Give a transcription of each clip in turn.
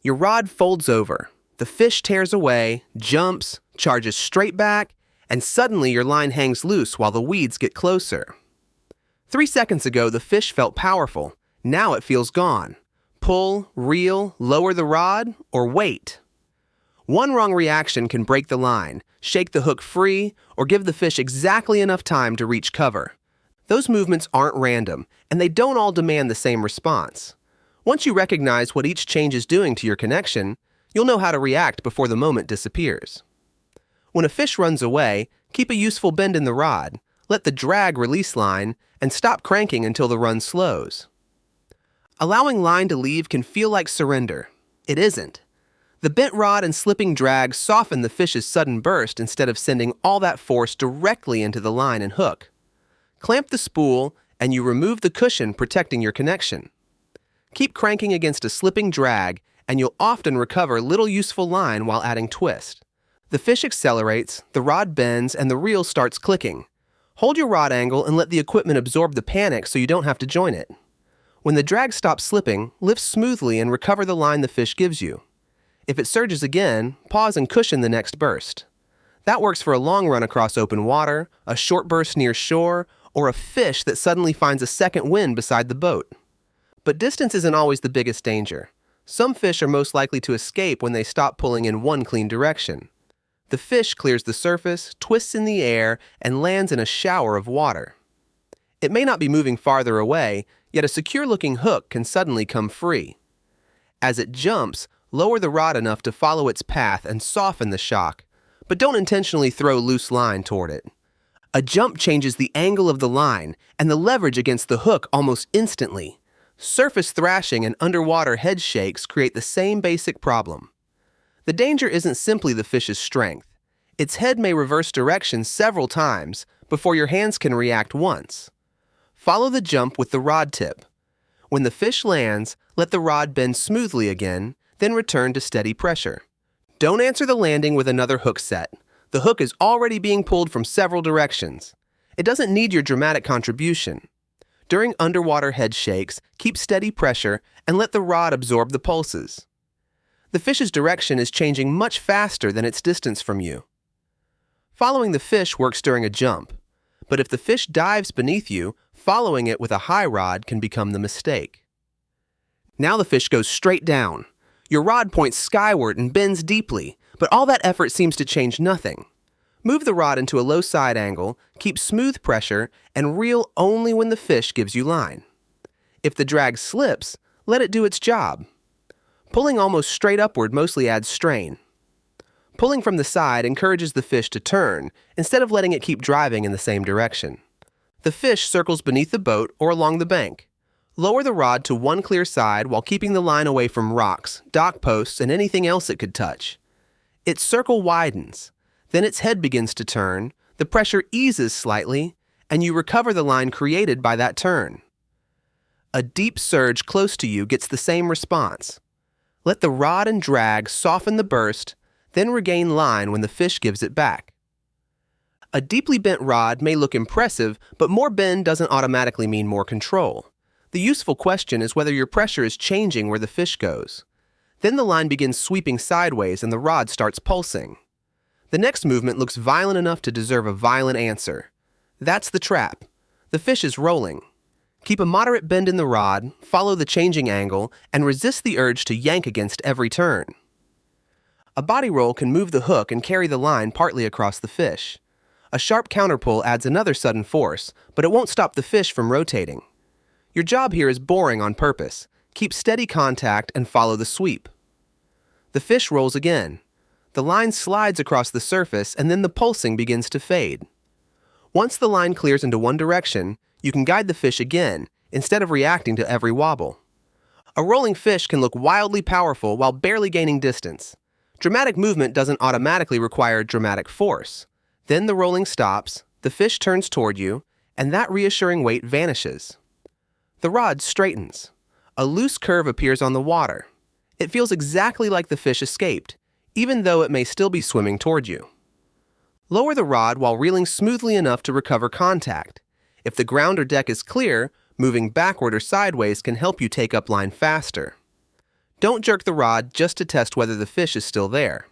Your rod folds over, the fish tears away, jumps, charges straight back, and suddenly your line hangs loose while the weeds get closer. 3 seconds ago, the fish felt powerful. Now it feels gone. Pull, reel, lower the rod, or wait. One wrong reaction can break the line, shake the hook free, or give the fish exactly enough time to reach cover. Those movements aren't random, and they don't all demand the same response. Once you recognize what each change is doing to your connection, you'll know how to react before the moment disappears. When a fish runs away, keep a useful bend in the rod, let the drag release line, and stop cranking until the run slows. Allowing line to leave can feel like surrender. It isn't. The bent rod and slipping drag soften the fish's sudden burst instead of sending all that force directly into the line and hook. Clamp the spool, and you remove the cushion protecting your connection. Keep cranking against a slipping drag, and you'll often recover little useful line while adding twist. The fish accelerates, the rod bends, and the reel starts clicking. Hold your rod angle and let the equipment absorb the panic so you don't have to join it. When the drag stops slipping, lift smoothly and recover the line the fish gives you. If it surges again, pause and cushion the next burst. That works for a long run across open water, a short burst near shore, or a fish that suddenly finds a second wind beside the boat. But distance isn't always the biggest danger. Some fish are most likely to escape when they stop pulling in one clean direction. The fish clears the surface, twists in the air, and lands in a shower of water. It may not be moving farther away, yet a secure-looking hook can suddenly come free. As it jumps, lower the rod enough to follow its path and soften the shock, but don't intentionally throw loose line toward it. A jump changes the angle of the line and the leverage against the hook almost instantly. Surface thrashing and underwater head shakes create the same basic problem. The danger isn't simply the fish's strength. Its head may reverse direction several times before your hands can react once. Follow the jump with the rod tip. When the fish lands, let the rod bend smoothly again, then return to steady pressure. Don't answer the landing with another hook set. The hook is already being pulled from several directions. It doesn't need your dramatic contribution. During underwater head shakes, keep steady pressure and let the rod absorb the pulses. The fish's direction is changing much faster than its distance from you. Following the fish works during a jump, but if the fish dives beneath you, following it with a high rod can become the mistake. Now the fish goes straight down. Your rod points skyward and bends deeply, but all that effort seems to change nothing. Move the rod into a low side angle, keep smooth pressure, and reel only when the fish gives you line. If the drag slips, let it do its job. Pulling almost straight upward mostly adds strain. Pulling from the side encourages the fish to turn, instead of letting it keep driving in the same direction. The fish circles beneath the boat or along the bank. Lower the rod to one clear side while keeping the line away from rocks, dock posts, and anything else it could touch. Its circle widens. Then its head begins to turn, the pressure eases slightly, and you recover the line created by that turn. A deep surge close to you gets the same response. Let the rod and drag soften the burst, then regain line when the fish gives it back. A deeply bent rod may look impressive, but more bend doesn't automatically mean more control. The useful question is whether your pressure is changing where the fish goes. Then the line begins sweeping sideways and the rod starts pulsing. The next movement looks violent enough to deserve a violent answer. That's the trap. The fish is rolling. Keep a moderate bend in the rod, follow the changing angle, and resist the urge to yank against every turn. A body roll can move the hook and carry the line partly across the fish. A sharp counterpull adds another sudden force, but it won't stop the fish from rotating. Your job here is boring on purpose. Keep steady contact and follow the sweep. The fish rolls again. The line slides across the surface and then the pulsing begins to fade. Once the line clears into one direction, you can guide the fish again instead of reacting to every wobble. A rolling fish can look wildly powerful while barely gaining distance. Dramatic movement doesn't automatically require dramatic force. Then the rolling stops, the fish turns toward you, and that reassuring weight vanishes. The rod straightens. A loose curve appears on the water. It feels exactly like the fish escaped, even though it may still be swimming toward you. Lower the rod while reeling smoothly enough to recover contact. If the ground or deck is clear, moving backward or sideways can help you take up line faster. Don't jerk the rod just to test whether the fish is still there.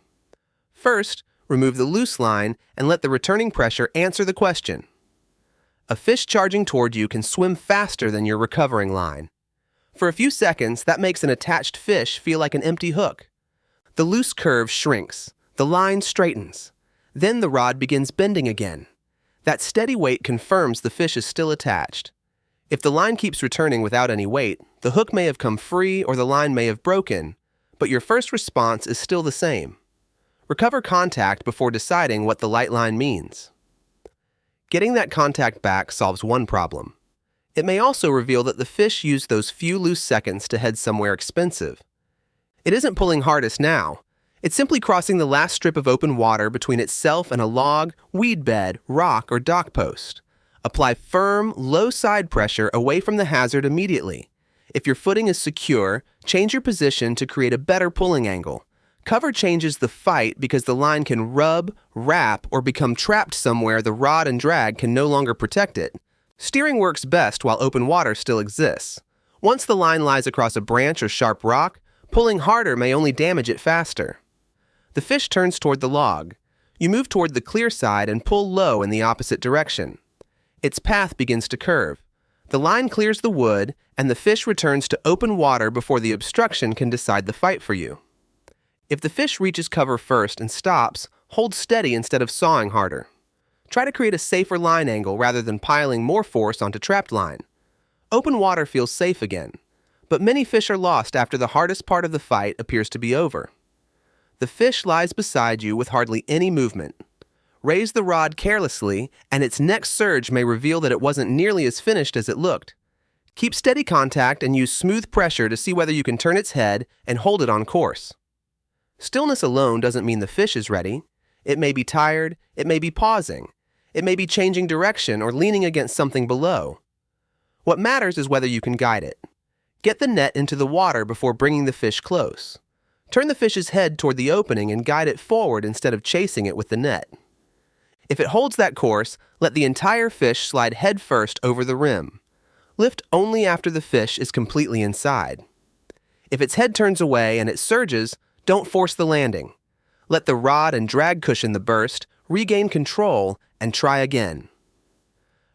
First, remove the loose line and let the returning pressure answer the question. A fish charging toward you can swim faster than your recovering line. For a few seconds, that makes an attached fish feel like an empty hook. The loose curve shrinks, the line straightens. Then the rod begins bending again. That steady weight confirms the fish is still attached. If the line keeps returning without any weight, the hook may have come free or the line may have broken, but your first response is still the same. Recover contact before deciding what the light line means. Getting that contact back solves one problem. It may also reveal that the fish used those few loose seconds to head somewhere expensive. It isn't pulling hardest now. It's simply crossing the last strip of open water between itself and a log, weed bed, rock, or dock post. Apply firm, low side pressure away from the hazard immediately. If your footing is secure, change your position to create a better pulling angle. Cover changes the fight because the line can rub, wrap, or become trapped somewhere the rod and drag can no longer protect it. Steering works best while open water still exists. Once the line lies across a branch or sharp rock, pulling harder may only damage it faster. The fish turns toward the log. You move toward the clear side and pull low in the opposite direction. Its path begins to curve. The line clears the wood, and the fish returns to open water before the obstruction can decide the fight for you. If the fish reaches cover first and stops, hold steady instead of sawing harder. Try to create a safer line angle rather than piling more force onto trapped line. Open water feels safe again, but many fish are lost after the hardest part of the fight appears to be over. The fish lies beside you with hardly any movement. Raise the rod carelessly, and its next surge may reveal that it wasn't nearly as finished as it looked. Keep steady contact and use smooth pressure to see whether you can turn its head and hold it on course. Stillness alone doesn't mean the fish is ready. It may be tired, it may be pausing, it may be changing direction or leaning against something below. What matters is whether you can guide it. Get the net into the water before bringing the fish close. Turn the fish's head toward the opening and guide it forward instead of chasing it with the net. If it holds that course, let the entire fish slide head first over the rim. Lift only after the fish is completely inside. If its head turns away and it surges, don't force the landing. Let the rod and drag cushion the burst, regain control, and try again.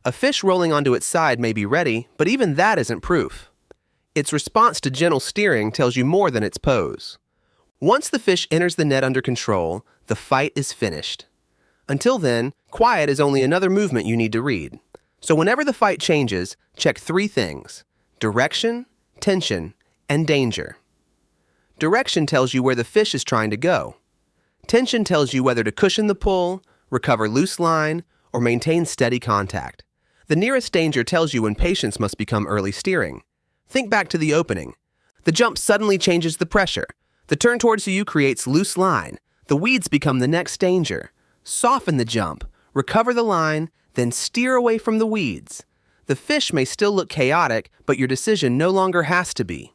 A fish rolling onto its side may be ready, but even that isn't proof. Its response to gentle steering tells you more than its pose. Once the fish enters the net under control, the fight is finished. Until then, quiet is only another movement you need to read. So whenever the fight changes, check 3 things: direction, tension, and danger. Direction tells you where the fish is trying to go. Tension tells you whether to cushion the pull, recover loose line, or maintain steady contact. The nearest danger tells you when patience must become early steering. Think back to the opening. The jump suddenly changes the pressure. The turn towards you creates loose line. The weeds become the next danger. Soften the jump, recover the line, then steer away from the weeds. The fish may still look chaotic, but your decision no longer has to be.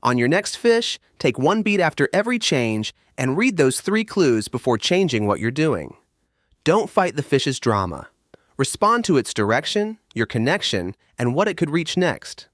On your next fish, take 1 beat after every change and read those 3 clues before changing what you're doing. Don't fight the fish's drama. Respond to its direction, your connection, and what it could reach next.